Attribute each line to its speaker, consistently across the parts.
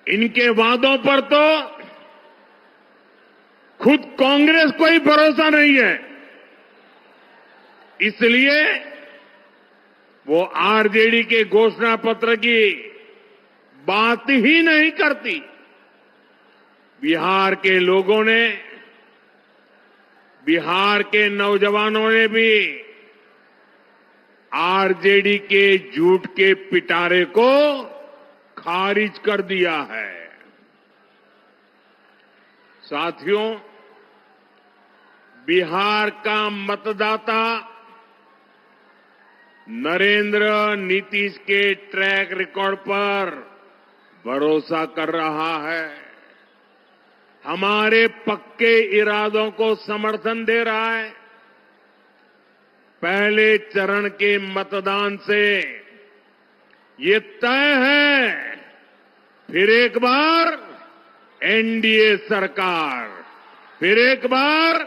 Speaker 1: इनके वादों पर तो खुद कांग्रेस को ही भरोसा नहीं है, इसलिए वो आरजेडी के घोषणा पत्र की बात ही नहीं करती। बिहार के लोगों ने, बिहार के नौजवानों ने भी आरजेडी के झूठ के पिटारे को खारिज कर दिया है। साथियों, बिहार का मतदाता नरेंद्र नीतीश के ट्रैक रिकॉर्ड पर भरोसा कर रहा है, हमारे पक्के इरादों को समर्थन दे रहा है। पहले चरण के मतदान से ये तय है, फिर एक बार एनडीए सरकार, फिर एक बार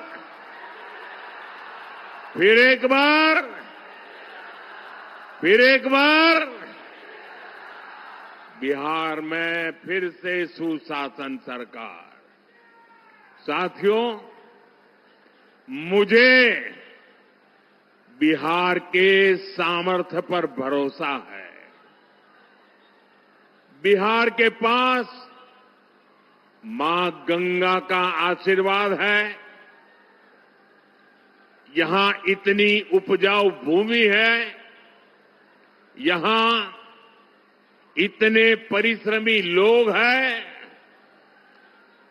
Speaker 1: बिहार में फिर से सुशासन सरकार। साथियों, मुझे बिहार के सामर्थ्य पर भरोसा है। बिहार के पास मां गंगा का आशीर्वाद है। यहां इतनी उपजाऊ भूमि है, यहां इतने परिश्रमी लोग हैं।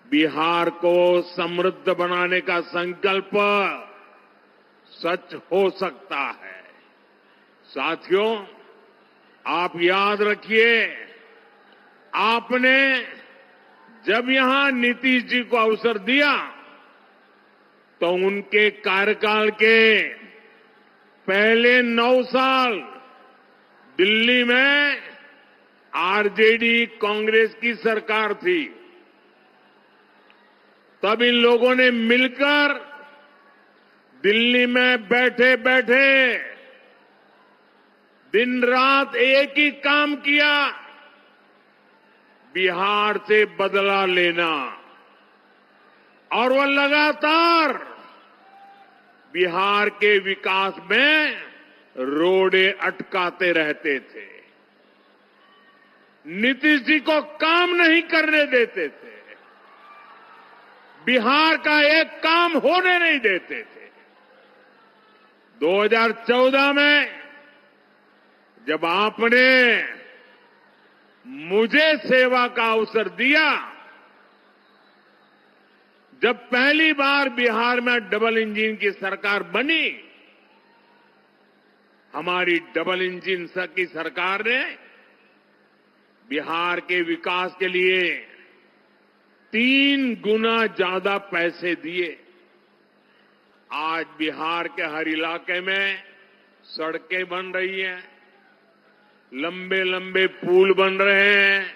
Speaker 1: बिहार को समृद्ध बनाने का संकल्प सच हो सकता है। साथियों, आप याद रखिए, आपने जब यहां नीतीश जी को अवसर दिया तो उनके कार्यकाल के पहले 9 साल दिल्ली में आरजेडी कांग्रेस की सरकार थी। तब इन लोगों ने मिलकर दिल्ली में बैठे बैठे दिन रात एक ही काम किया, बिहार से बदला लेना। और वो लगातार बिहार के विकास में रोड़े अटकाते रहते थे, नीतीश जी को काम नहीं करने देते थे, बिहार का एक काम होने नहीं देते थे। 2014 में जब आपने मुझे सेवा का अवसर दिया, जब पहली बार बिहार में डबल इंजन की सरकार बनी, हमारी डबल इंजन की सरकार ने बिहार के विकास के लिए 3 गुना ज्यादा पैसे दिए। आज बिहार के हर इलाके में सड़कें बन रही हैं, लंबे लंबे पुल बन रहे हैं,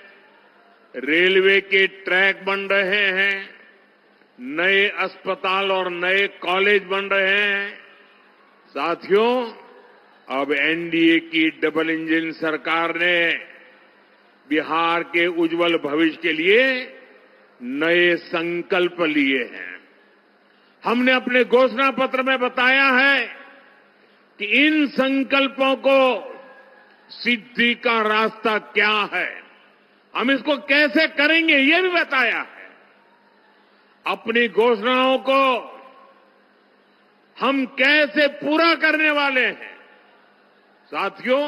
Speaker 1: रेलवे के ट्रैक बन रहे हैं, नए अस्पताल और नए कॉलेज बन रहे हैं। साथियों, अब एनडीए की डबल इंजन सरकार ने बिहार के उज्जवल भविष्य के लिए नए संकल्प लिए हैं। हमने अपने घोषणा पत्र में बताया है कि इन संकल्पों को सिद्धि का रास्ता क्या है, हम इसको कैसे करेंगे, ये भी बताया है। अपनी घोषणाओं को हम कैसे पूरा करने वाले हैं। साथियों,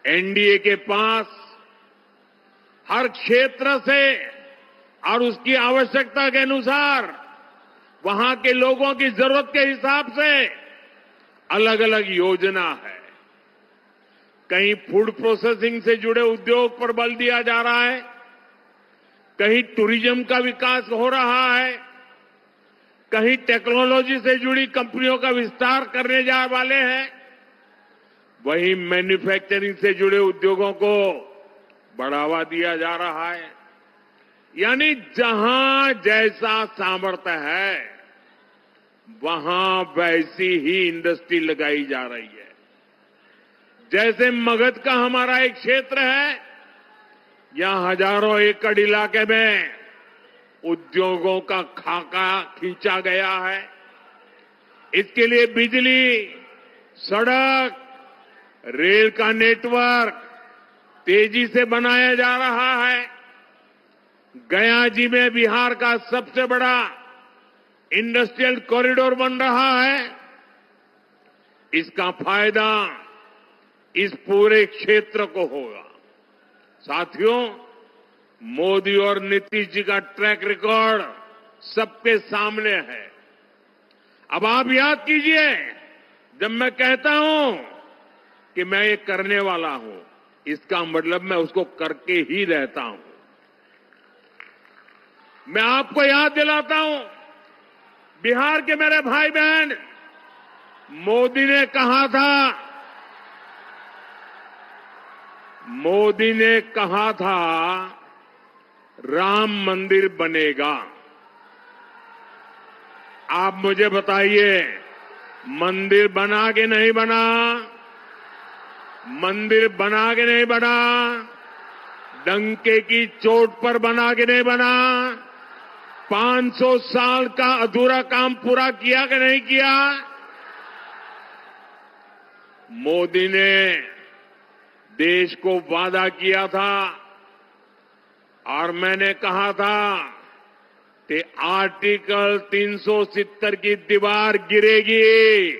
Speaker 1: एनडीए के पास हर क्षेत्र से और उसकी आवश्यकता के अनुसार, वहां के लोगों की जरूरत के हिसाब से अलग अलग योजना है। कहीं फूड प्रोसेसिंग से जुड़े उद्योग पर बल दिया जा रहा है, कहीं टूरिज्म का विकास हो रहा है, कहीं टेक्नोलॉजी से जुड़ी कंपनियों का विस्तार करने जा वाले हैं, वहीं मैन्युफैक्चरिंग से जुड़े उद्योगों को बढ़ावा दिया जा रहा है। यानी जहां जैसा सामर्थ्य है, वहां वैसी ही इंडस्ट्री लगाई जा रही है। जैसे मगध का हमारा एक क्षेत्र है, यहां हजारों एकड़ इलाके में उद्योगों का खाका खींचा गया है। इसके लिए बिजली, सड़क, रेल का नेटवर्क तेजी से बनाया जा रहा है। गया जी में बिहार का सबसे बड़ा इंडस्ट्रियल कॉरिडोर बन रहा है। इसका फायदा इस पूरे क्षेत्र को होगा। साथियों, मोदी और नीतीश जी का ट्रैक रिकॉर्ड सबके सामने है। अब आप याद कीजिए, जब मैं कहता हूं कि मैं ये करने वाला हूं, इसका मतलब मैं उसको करके ही रहता हूं। मैं आपको याद दिलाता हूं, बिहार के मेरे भाई बहन, मोदी ने कहा था राम मंदिर बनेगा। आप मुझे बताइए, मंदिर बना के नहीं बना? मंदिर बना के नहीं बना? डंके की चोट पर बना के नहीं बना? 500 साल का अधूरा काम पूरा किया कि नहीं किया? मोदी ने देश को वादा किया था और मैंने कहा था कि आर्टिकल 370 की दीवार गिरेगी।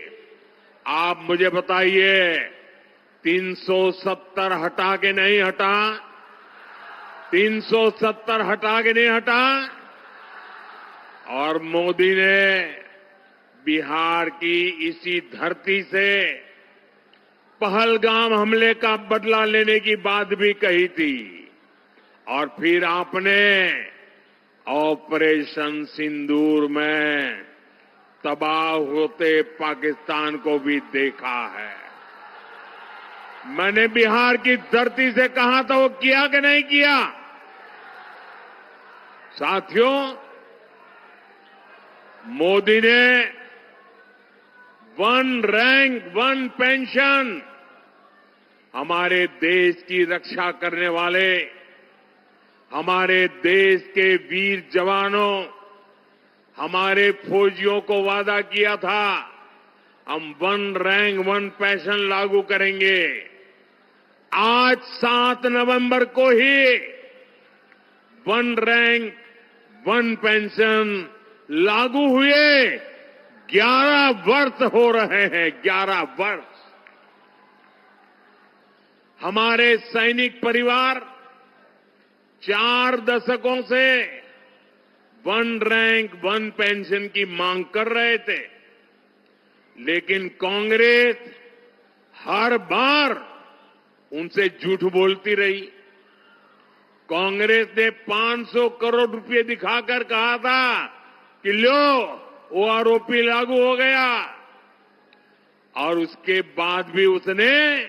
Speaker 1: आप मुझे बताइए, 370 हटा के नहीं हटा? 370 हटा के नहीं हटा? और मोदी ने बिहार की इसी धरती से पहलगाम हमले का बदला लेने की बात भी कही थी। और फिर आपने ऑपरेशन सिंदूर में तबाह होते पाकिस्तान को भी देखा है। मैंने बिहार की धरती से कहा था, वो किया कि नहीं किया? साथियों, मोदी ने वन रैंक वन पेंशन हमारे देश की रक्षा करने वाले, हमारे देश के वीर जवानों, हमारे फौजियों को वादा किया था, हम वन रैंक वन पेंशन लागू करेंगे। आज 7 नवंबर को ही वन रैंक वन पेंशन लागू हुए 11 वर्ष हो रहे हैं। 11 वर्ष। हमारे सैनिक परिवार 4 दशकों से वन रैंक वन पेंशन की मांग कर रहे थे, लेकिन कांग्रेस हर बार उनसे झूठ बोलती रही। कांग्रेस ने 500 करोड़ रुपए दिखाकर कहा था कि लो, ओआरओपी लागू हो गया, और उसके बाद भी उसने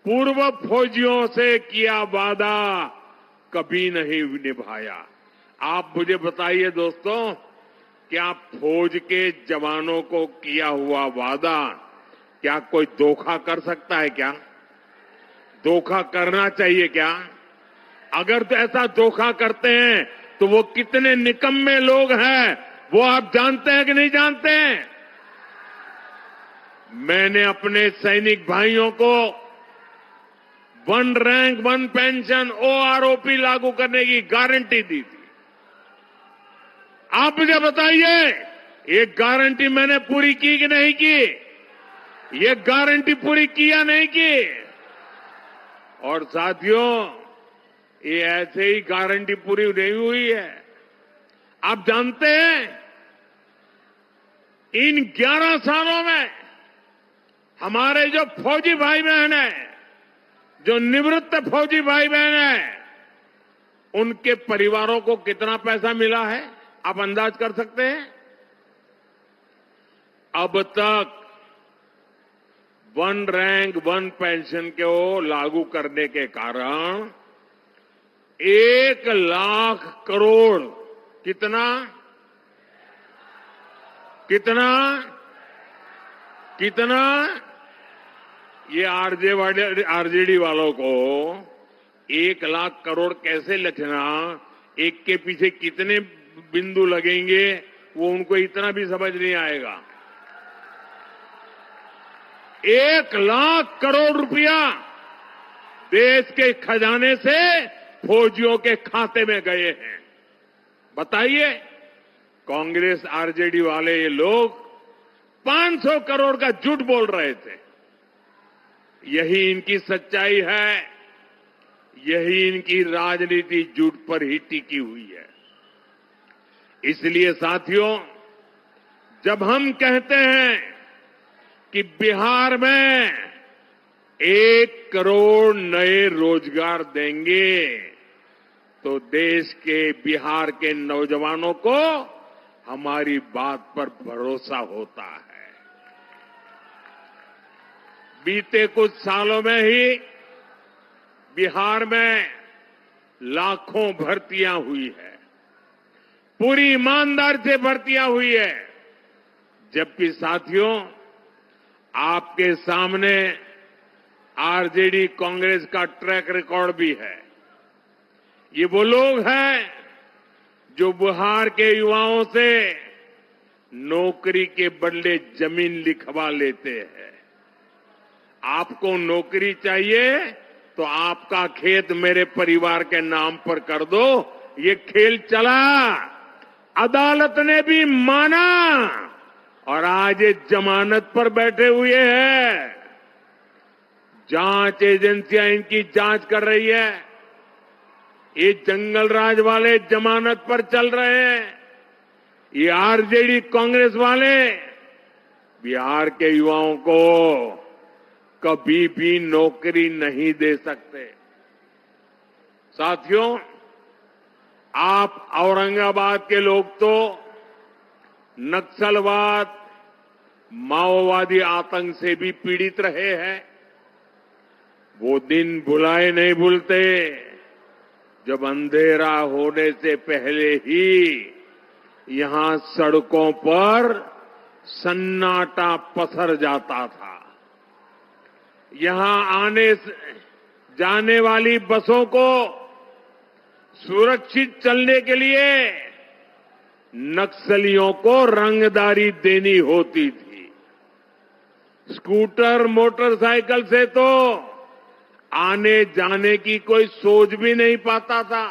Speaker 1: पूर्व फौजियों से किया वादा कभी नहीं निभाया। आप मुझे बताइए दोस्तों, क्या फौज के जवानों को किया हुआ वादा क्या कोई धोखा कर सकता है? क्या धोखा करना चाहिए क्या? अगर तो ऐसा धोखा करते हैं तो वो कितने निकम्मे लोग हैं, वो आप जानते हैं कि नहीं जानते हैं? मैंने अपने सैनिक भाइयों को one rank one pension OROP लागू करने की गारंटी दी थी। आप मुझे बताइए, ये गारंटी मैंने पूरी की कि नहीं की? ये गारंटी पूरी की या नहीं की? और साथियों, ये ऐसे ही गारंटी पूरी नहीं हुई है। आप जानते हैं, इन 11 सालों में हमारे जो फौजी भाई बहन हैं, जो निवृत्त फौजी भाई बहन हैं, उनके परिवारों को कितना पैसा मिला है? आप अंदाज कर सकते हैं? अब तक वन रैंक वन पेंशन को लागू करने के कारण 1 लाख करोड़ कितना कितना कितना ये आरजेडी वालों को 1 लाख करोड़ कैसे लिखना, एक के पीछे कितने बिंदु लगेंगे, वो उनको इतना भी समझ नहीं आएगा। 1 लाख करोड़ रुपया देश के खजाने से फौजियों के खाते में गए हैं। बताइए, कांग्रेस आरजेडी वाले ये लोग 500 करोड़ का झूठ बोल रहे थे। यही इनकी सच्चाई है, यही इनकी राजनीति झूठ पर ही टिकी हुई है। इसलिए साथियों, जब हम कहते हैं कि बिहार में 1 करोड़ नए रोजगार देंगे, तो देश के बिहार के नौजवानों को हमारी बात पर भरोसा होता है। बीते कुछ सालों में ही बिहार में लाखों भर्तियां हुई है, पूरी ईमानदारी से भर्तियां हुई है। जबकि साथियों, आपके सामने आरजेडी कांग्रेस का ट्रैक रिकॉर्ड भी है। ये वो लोग हैं जो बिहार के युवाओं से नौकरी के बदले जमीन लिखवा लेते हैं। आपको नौकरी चाहिए तो आपका खेत मेरे परिवार के नाम पर कर दो। ये खेल चला, अदालत ने भी माना और आज ये जमानत पर बैठे हुए हैं। जांच एजेंसियां इनकी जांच कर रही है। ये जंगल राज वाले जमानत पर चल रहे हैं। ये आरजेडी कांग्रेस वाले बिहार के युवाओं को कभी भी नौकरी नहीं दे सकते। साथियों, आप औरंगाबाद के लोग तो नक्सलवाद, माओवादी आतंक से भी पीड़ित रहे हैं। वो दिन भुलाए नहीं भूलते जब अंधेरा होने से पहले ही यहां सड़कों पर सन्नाटा पसर जाता था। यहां आने जाने वाली बसों को सुरक्षित चलने के लिए नक्सलियों को रंगदारी देनी होती थी। स्कूटर, मोटरसाइकिल से तो आने जाने की कोई सोच भी नहीं पाता था।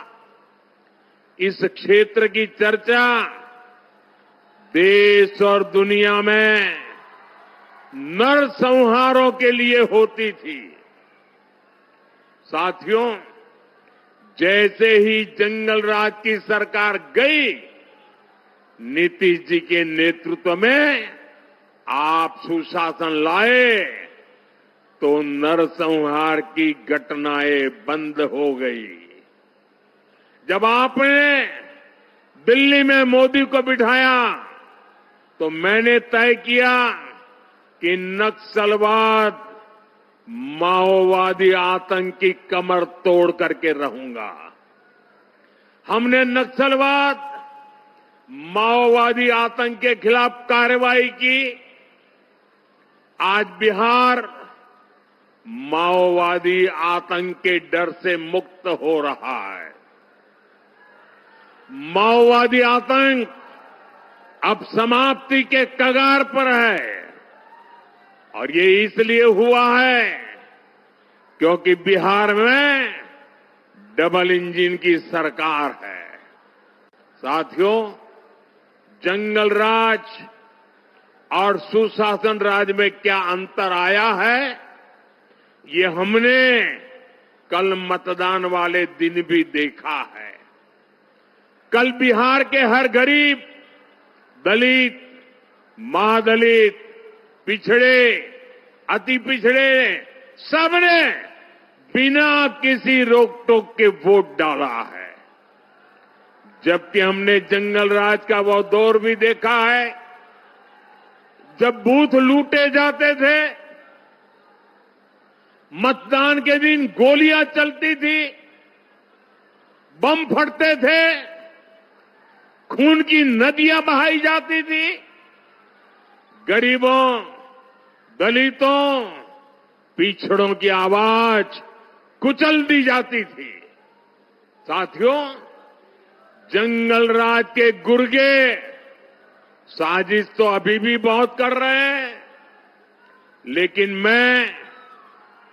Speaker 1: इस क्षेत्र की चर्चा देश और दुनिया में नरसंहारों के लिए होती थी। साथियों, जैसे ही जंगल राज की सरकार गई, नीतीश जी के नेतृत्व में आप सुशासन लाए तो नरसंहार की घटनाएं बंद हो गई। जब आपने दिल्ली में मोदी को बिठाया तो मैंने तय किया कि नक्सलवाद, माओवादी आतंक की कमर तोड़ करके रहूंगा। हमने नक्सलवाद, माओवादी आतंक के खिलाफ कार्रवाई की। आज बिहार माओवादी आतंक के डर से मुक्त हो रहा है। माओवादी आतंक अब समाप्ति के कगार पर है और ये इसलिए हुआ है क्योंकि बिहार में डबल इंजन की सरकार है। साथियों, जंगल राज और सुशासन राज में क्या अंतर आया है, ये हमने कल मतदान वाले दिन भी देखा है। कल बिहार के हर गरीब, दलित, महादलित, पिछड़े, अति पिछड़े, सबने बिना किसी रोक टोक के वोट डाला है। जबकि हमने जंगल राज का वो दौर भी देखा है जब बूथ लूटे जाते थे, मतदान के दिन गोलियां चलती थी, बम फटते थे, खून की नदियां बहाई जाती थी। गरीबों, दलितों, पिछड़ों की आवाज कुचल दी जाती थी। साथियों, जंगल राज के गुर्गे साजिश तो अभी भी बहुत कर रहे हैं, लेकिन मैं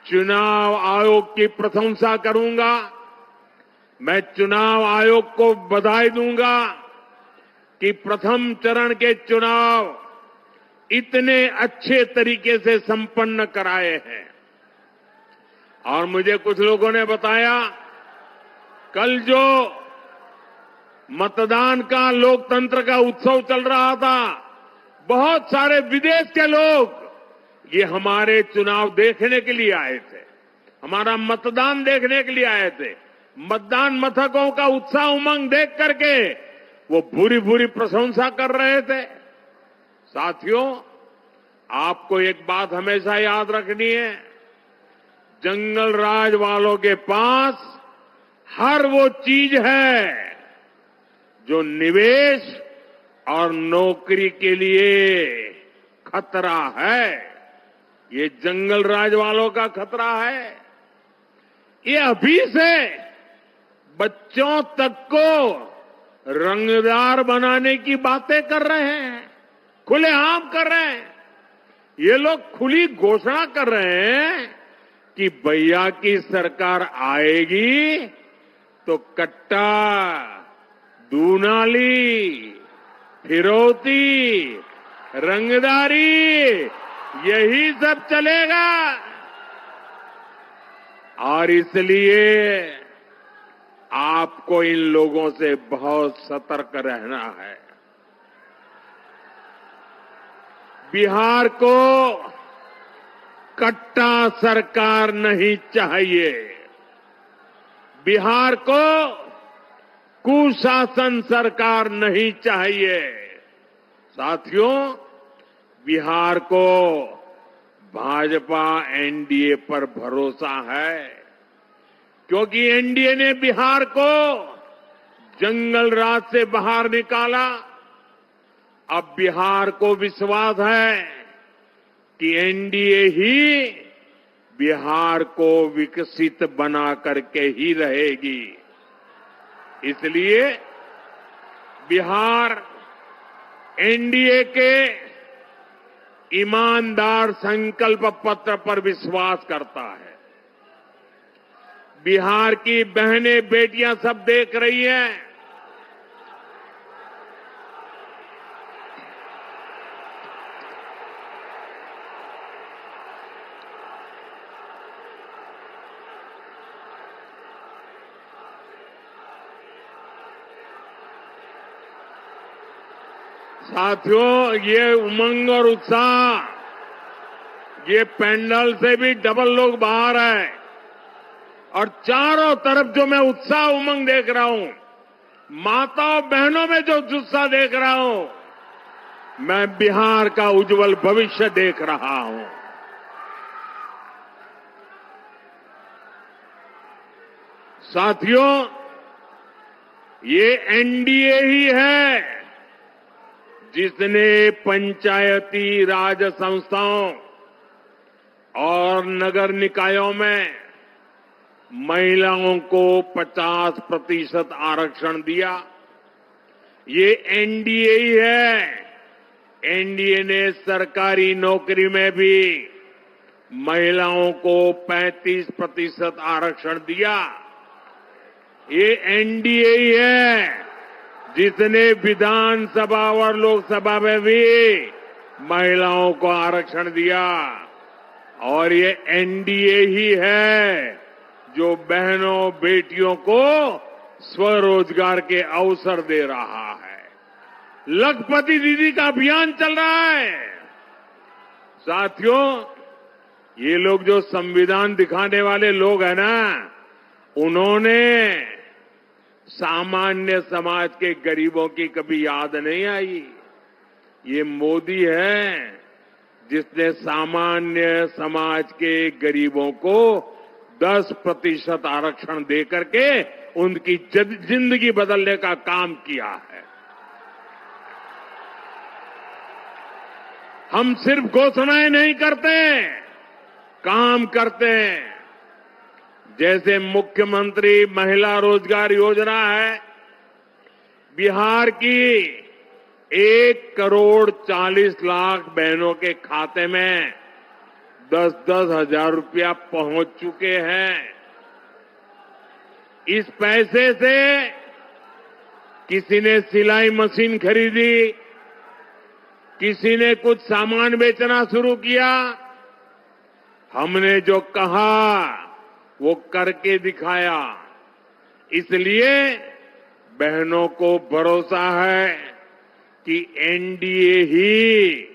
Speaker 1: चुनाव आयोग की प्रशंसा करूंगा। मैं चुनाव आयोग को बधाई दूंगा कि प्रथम चरण के चुनाव इतने अच्छे तरीके से संपन्न कराए हैं। और मुझे कुछ लोगों ने बताया, कल जो मतदान का, लोकतंत्र का उत्सव चल रहा था, बहुत सारे विदेश के लोग ये हमारे चुनाव देखने के लिए आए थे, हमारा मतदान देखने के लिए आए थे। मतदान मथकों का उत्साह उमंग देख करके वो भूरी भूरी प्रशंसा कर रहे थे। साथियों, आपको एक बात हमेशा याद रखनी है, जंगल राज वालों के पास हर वो चीज है जो निवेश और नौकरी के लिए खतरा है। ये जंगल राज वालों का खतरा है। ये अभी से बच्चों तक को रंगदार बनाने की बातें कर रहे हैं, खुलेआम कर रहे हैं। ये लोग खुली घोषणा कर रहे हैं कि भैया की सरकार आएगी तो कट्टा, दूनाली, फिरौती, रंगदारी, यही सब चलेगा। और इसलिए आपको इन लोगों से बहुत सतर्क रहना है। बिहार को कट्टा सरकार नहीं चाहिए। बिहार को कुशासन सरकार नहीं चाहिए। साथियों, बिहार को भाजपा एनडीए पर भरोसा है, क्योंकि एनडीए ने बिहार को जंगल राज से बाहर निकाला। अब बिहार को विश्वास है कि एनडीए ही बिहार को विकसित बना करके ही रहेगी। इसलिए बिहार एनडीए के ईमानदार संकल्प पत्र पर विश्वास करता है। बिहार की बहनें, बेटियां सब देख रही हैं। साथियों, ये उमंग और उत्साह, ये पैंडल से भी डबल लोग बाहर हैं। और चारों तरफ जो मैं उत्साह उमंग देख रहा हूं, माताओं बहनों में जो उत्साह देख रहा हूं, मैं बिहार का उज्जवल भविष्य देख रहा हूं। साथियों, ये एनडीए ही है जिसने पंचायती राज संस्थाओं और नगर निकायों में महिलाओं को 50% आरक्षण दिया। ये एनडीए ही है। एनडीए ने सरकारी नौकरी में भी महिलाओं को 35% आरक्षण दिया। ये एनडीए ही है जिसने विधानसभा और लोकसभा में भी महिलाओं को आरक्षण दिया। और ये एनडीए ही है जो बहनों, बेटियों को स्वरोजगार के अवसर दे रहा है। लखपति दीदी का अभियान चल रहा है। साथियों, ये लोग जो संविधान दिखाने वाले लोग हैं ना, उन्होंने सामान्य समाज के गरीबों की कभी याद नहीं आई। ये मोदी है जिसने सामान्य समाज के गरीबों को 10% आरक्षण देकर के उनकी जिंदगी बदलने का काम किया है। हम सिर्फ घोषणाएं नहीं करते, काम करते हैं। जैसे मुख्यमंत्री महिला रोजगार योजना है, बिहार की 1,40,00,000 बहनों के खाते में 10-10 हजार रुपया पहुंच चुके हैं। इस पैसे से किसी ने सिलाई मशीन खरीदी, किसी ने कुछ सामान बेचना शुरू किया। हमने जो कहा वो करके दिखाया। इसलिए बहनों को भरोसा है कि एनडीए ही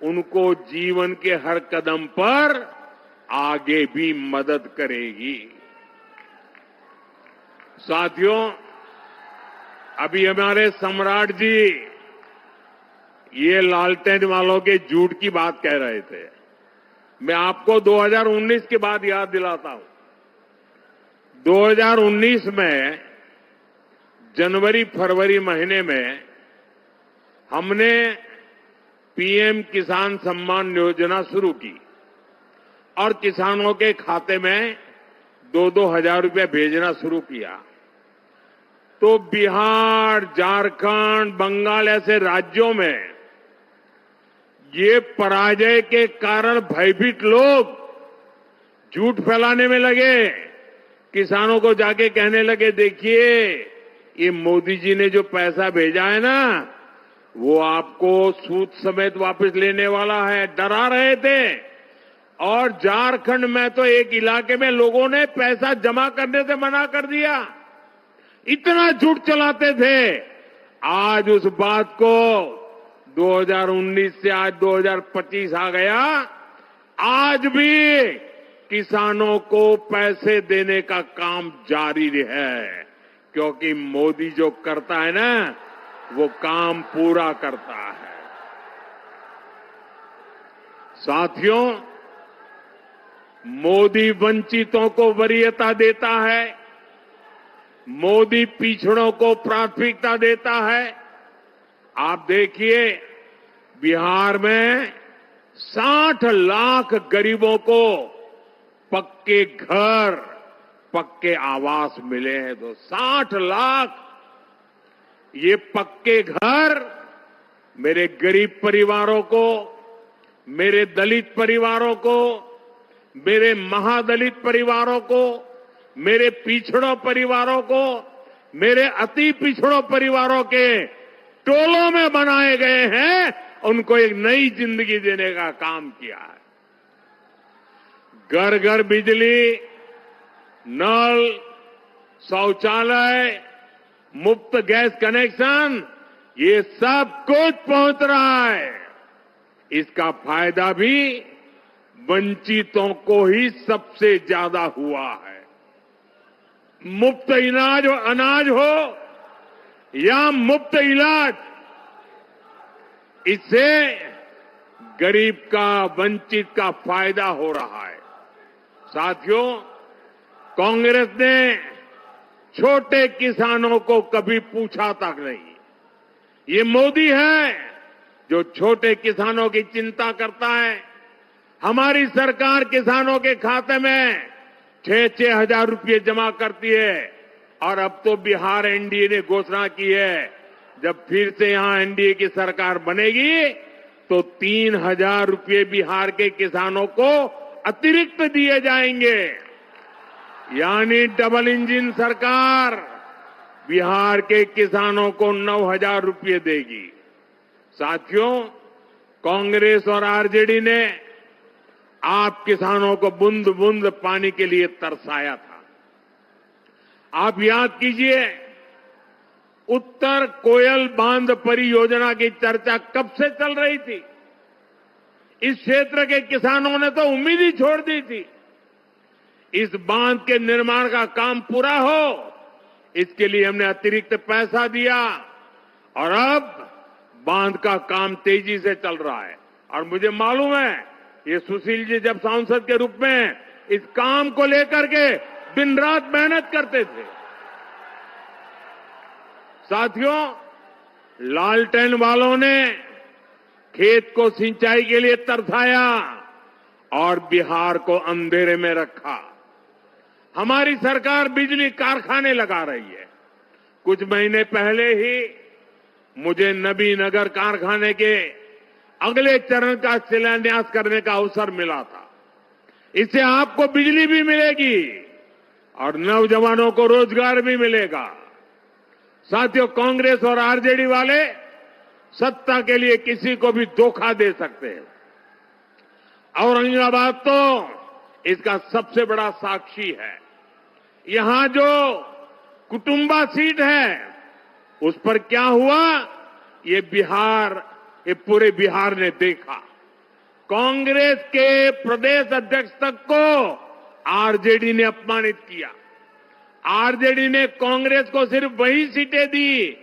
Speaker 1: उनको जीवन के हर कदम पर आगे भी मदद करेगी। साथियों, अभी हमारे सम्राट जी ये लालटेन वालों के झूठ की बात कह रहे थे। मैं आपको 2019 की बात याद दिलाता हूं। 2019 में जनवरी फरवरी महीने में हमने पीएम किसान सम्मान योजना शुरू की और किसानों के खाते में 2-2 हजार रुपया भेजना शुरू किया। तो बिहार, झारखंड, बंगाल ऐसे राज्यों में ये पराजय के कारण भयभीत लोग झूठ फैलाने में लगे। किसानों को जाके कहने लगे, देखिए ये मोदी जी ने जो पैसा भेजा है ना, वो आपको सूद समेत वापस लेने वाला है। डरा रहे थे। और झारखंड में तो एक इलाके में लोगों ने पैसा जमा करने से मना कर दिया। इतना झूठ चलाते थे। आज उस बात को 2019 से आज 2025 आ गया। आज भी किसानों को पैसे देने का काम जारी है, क्योंकि मोदी जो करता है ना, वो काम पूरा करता है। साथियों, मोदी वंचितों को वरीयता देता है, मोदी पिछड़ों को प्राथमिकता देता है। आप देखिए, बिहार में 60 लाख गरीबों को पक्के घर, पक्के आवास मिले हैं। तो 60 लाख ये पक्के घर मेरे गरीब परिवारों को, मेरे दलित परिवारों को, मेरे महादलित परिवारों को, मेरे पिछड़ों परिवारों को, मेरे अति पिछड़ों परिवारों के टोलों में बनाए गए हैं। उनको एक नई जिंदगी देने का काम किया है। घर घर बिजली, नल, शौचालय, मुफ्त गैस कनेक्शन, ये सब कुछ पहुंच रहा है। इसका फायदा भी वंचितों को ही सबसे ज्यादा हुआ है। मुफ्त अनाज हो या मुफ्त इलाज, इससे गरीब का, वंचित का फायदा हो रहा है। साथियों, कांग्रेस ने छोटे किसानों को कभी पूछा तक नहीं। ये मोदी है जो छोटे किसानों की चिंता करता है। हमारी सरकार किसानों के खाते में 6-6 हजार रुपये जमा करती है। और अब तो बिहार एनडीए ने घोषणा की है, जब फिर से यहां एनडीए की सरकार बनेगी तो 3,000 रुपये बिहार के किसानों को अतिरिक्त दिए जाएंगे। यानी डबल इंजन सरकार बिहार के किसानों को 9,000 रुपये देगी। साथियों, कांग्रेस और आरजेडी ने आप किसानों को बूंद बूंद पानी के लिए तरसाया था। आप याद कीजिए, उत्तर कोयल बांध परियोजना की चर्चा कब से चल रही थी। इस क्षेत्र के किसानों ने तो उम्मीद ही छोड़ दी थी। इस बांध के निर्माण का काम पूरा हो, इसके लिए हमने अतिरिक्त पैसा दिया और अब बांध का काम तेजी से चल रहा है। और मुझे मालूम है, ये सुशील जी जब सांसद के रूप में इस काम को लेकर के दिन रात मेहनत करते थे। साथियों, लालटेन वालों ने खेत को सिंचाई के लिए तरसाया और बिहार को अंधेरे में रखा। हमारी सरकार बिजली कारखाने लगा रही है। कुछ महीने पहले ही मुझे नबीनगर कारखाने के अगले चरण का शिलान्यास करने का अवसर मिला था। इससे आपको बिजली भी मिलेगी और नौजवानों को रोजगार भी मिलेगा। साथियों, कांग्रेस और आरजेडी वाले सत्ता के लिए किसी को भी धोखा दे सकते हैं। औरंगाबाद तो इसका सबसे बड़ा साक्षी है। यहां जो कुटुंबा सीट है उस पर क्या हुआ, ये पूरे बिहार ने देखा। कांग्रेस के प्रदेश अध्यक्ष तक को आरजेडी ने अपमानित किया। आरजेडी ने कांग्रेस को सिर्फ वही सीटें दी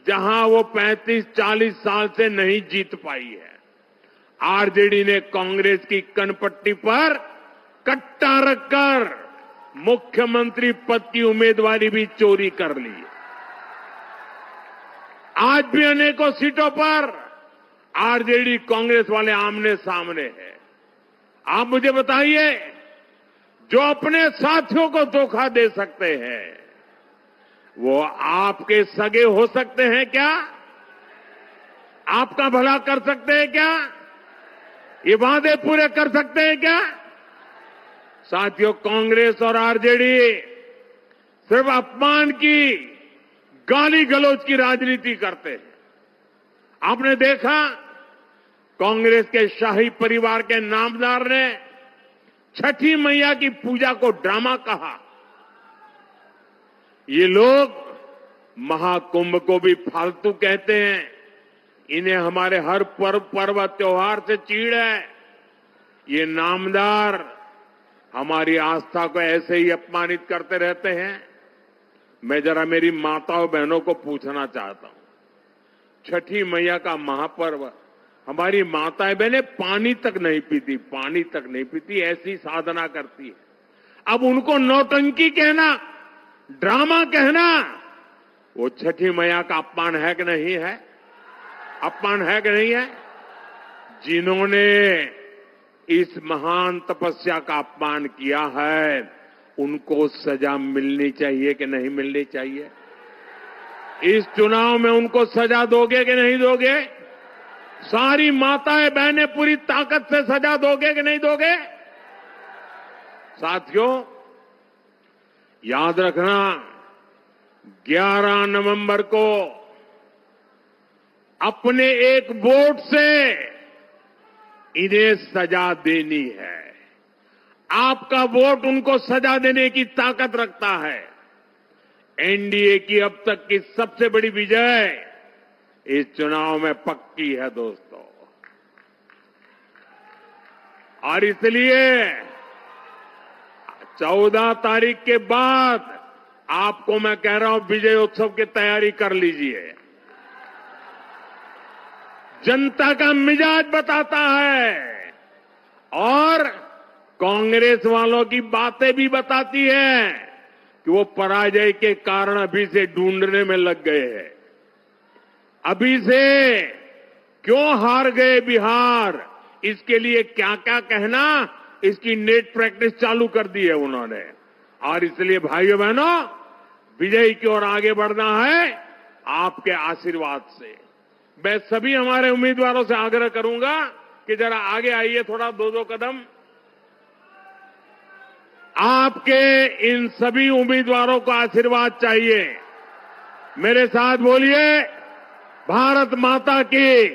Speaker 1: जहां वो 35-40 साल से नहीं जीत पाई है। आरजेडी ने कांग्रेस की कनपट्टी पर कट्टा रखकर मुख्यमंत्री पद की उम्मीदवारी भी चोरी कर ली। आज भी अनेकों सीटों पर आरजेडी कांग्रेस वाले आमने सामने हैं। आप मुझे बताइए, जो अपने साथियों को धोखा दे सकते हैं वो आपके सगे हो सकते हैं क्या? आपका भला कर सकते हैं क्या? ये वादे पूरे कर सकते हैं क्या? साथियों, कांग्रेस और आरजेडी सिर्फ अपमान की, गाली गलौज की राजनीति करते हैं। आपने देखा, कांग्रेस के शाही परिवार के नामदार ने छठी मैया की पूजा को ड्रामा कहा। ये लोग महाकुंभ को भी फालतू कहते हैं। इन्हें हमारे हर पर्व त्योहार से चीड़ है। ये नामदार हमारी आस्था को ऐसे ही अपमानित करते रहते हैं। मैं जरा मेरी माताओं बहनों को पूछना चाहता हूं, छठी मैया का महापर्व, हमारी माताएं बहनें पानी तक नहीं पीती, ऐसी साधना करती है। अब उनको नौटंकी कहना, ड्रामा कहना, वो छठी मैया का अपमान है कि नहीं है? अपमान है कि नहीं है? जिन्होंने इस महान तपस्या का अपमान किया है उनको सजा मिलनी चाहिए कि नहीं मिलनी चाहिए? इस चुनाव में उनको सजा दोगे कि नहीं दोगे? सारी माताएं बहनें पूरी ताकत से सजा दोगे कि नहीं दोगे? साथियों, याद रखना, 11 नवंबर को अपने एक वोट से इन्हें सजा देनी है। आपका वोट उनको सजा देने की ताकत रखता है। एनडीए की अब तक की सबसे बड़ी विजय इस चुनाव में पक्की है दोस्तों। और इसलिए 14 तारीख के बाद आपको मैं कह रहा हूं, विजय उत्सव की तैयारी कर लीजिए। जनता का मिजाज बताता है और कांग्रेस वालों की बातें भी बताती है कि वो पराजय के कारण अभी से ढूंढने में लग गए हैं। अभी से क्यों हार गए बिहार, इसके लिए क्या क्या कहना, इसकी नेट प्रैक्टिस चालू कर दी है उन्होंने। और इसलिए भाइयों बहनों, विजय की ओर आगे बढ़ना है आपके आशीर्वाद से। मैं सभी हमारे उम्मीदवारों से आग्रह करूंगा कि जरा आगे आइए, थोड़ा 2-2 कदम। आपके इन सभी उम्मीदवारों को आशीर्वाद चाहिए। मेरे साथ बोलिए, भारत माता की।